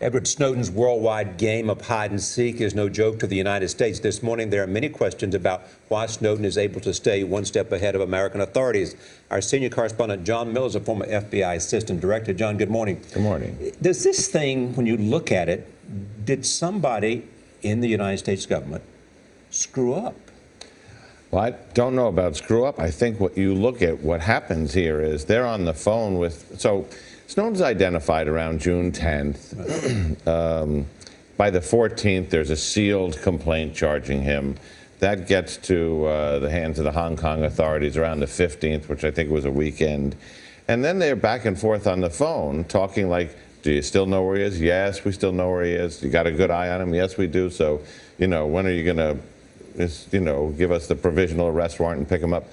Edward Snowden's worldwide game of hide and seek is no joke to the United States. This morning, there are many questions about why Snowden is able to stay one step ahead of American authorities. Our senior correspondent, John Miller, is a former FBI assistant director. John, good morning. Good morning. Does this thing, when you look at it, did somebody in the United States government screw up? Well, I don't know about screw up. I think what you look at, what happens here is they're on the phone with, so Snowden's identified around June 10th. By the 14th, there's a sealed complaint charging him. That gets to the hands of the Hong Kong authorities around the 15th, which I think was a weekend. And then they're back and forth on the phone talking like, do you still know where he is? Yes, we still know where he is. You got a good eye on him? Yes, we do. So, when are you going to, give us the provisional arrest warrant and pick him up?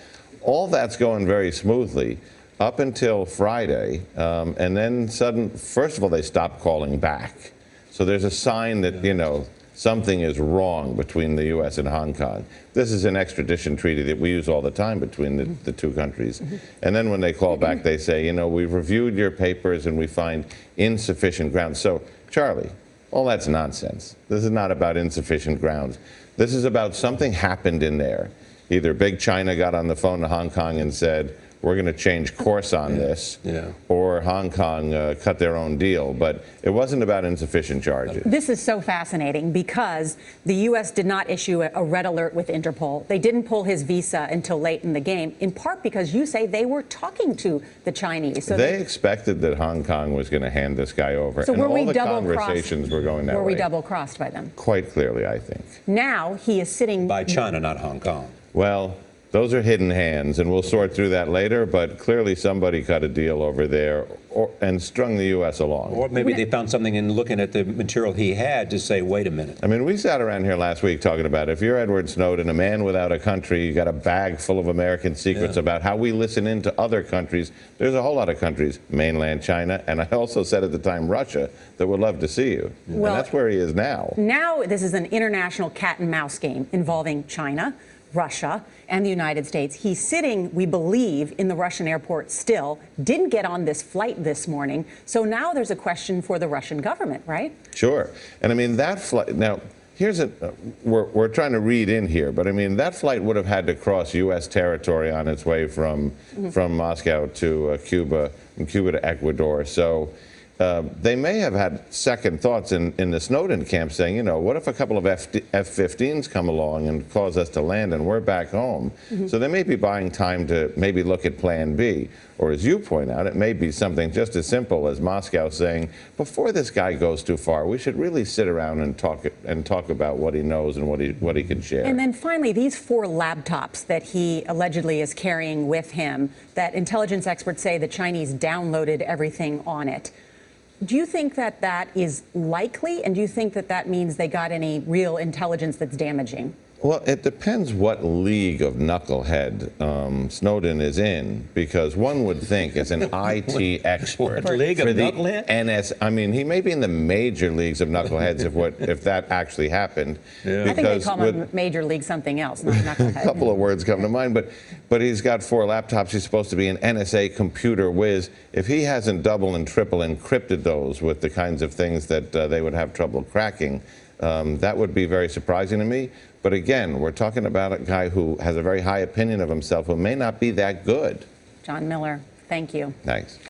All that's going very smoothly up until Friday. And then first of all, they stopped calling back. So there's a sign that, something is wrong between the U.S. and Hong Kong. This is an extradition treaty that we use all the time between the two countries. And then when they call back, they say, we've reviewed your papers and we find insufficient grounds. So, Charlie, all that's nonsense. This is not about insufficient grounds. This is about something happened in there. Either Big China got on the phone to Hong Kong and said, we're going to change course on this, or Hong Kong cut their own deal. But it wasn't about insufficient charges. This is so fascinating because the U.S. did not issue a red alert with Interpol. They didn't pull his visa until late in the game, in part because you say they were talking to the Chinese. So they expected that Hong Kong was going to hand this guy over. So and were all we the double-crossed? Conversations were going that way. Were we double-crossed by them? Quite clearly, I think. Now he is sitting... By China, not Hong Kong. Well, those are hidden hands, and we'll sort through that later, but clearly somebody cut a deal over there and strung the U.S. along. Or maybe they found something in looking at the material he had to say, wait a minute. I mean, we sat around here last week talking about if you're Edward Snowden, a man without a country, you got a bag full of American secrets about how we listen into other countries. There's a whole lot of countries, mainland China, and I also said at the time Russia, that would love to see you. Well, and that's where he is now. Now this is an international cat and mouse game involving China, Russia, and the United States. He's sitting, we believe, in the Russian airport still, didn't get on this flight this morning. So now there's a question for the Russian government, right? Sure. And I mean, that flight, now, we're trying to read in here, but I mean, that flight would have had to cross U.S. territory on its way from Moscow to Cuba, and Cuba to Ecuador. So they may have had second thoughts in the Snowden camp saying, what if a couple of F-15s come along and cause us to land and we're back home? So they may be buying time to maybe look at plan B. Or as you point out, it may be something just as simple as Moscow saying, before this guy goes too far, we should really sit around and talk about what he knows and what he can share. And then finally, these 4 laptops that he allegedly is carrying with him, that intelligence experts say the Chinese downloaded everything on it. Do you think that that is likely, and do you think that that means they got any real intelligence that's damaging? Well, it depends what league of knucklehead Snowden is in, because one would think as an IT expert for the NSA, I mean, he may be in the major leagues of knuckleheads if that actually happened. I think they call him major league something else, not knucklehead. A couple of words come to mind, but he's got 4 laptops. He's supposed to be an NSA computer whiz. If he hasn't double and triple encrypted those with the kinds of things that they would have trouble cracking, that would be very surprising to me. But again, we're talking about a guy who has a very high opinion of himself who may not be that good. John Miller, thank you. Thanks.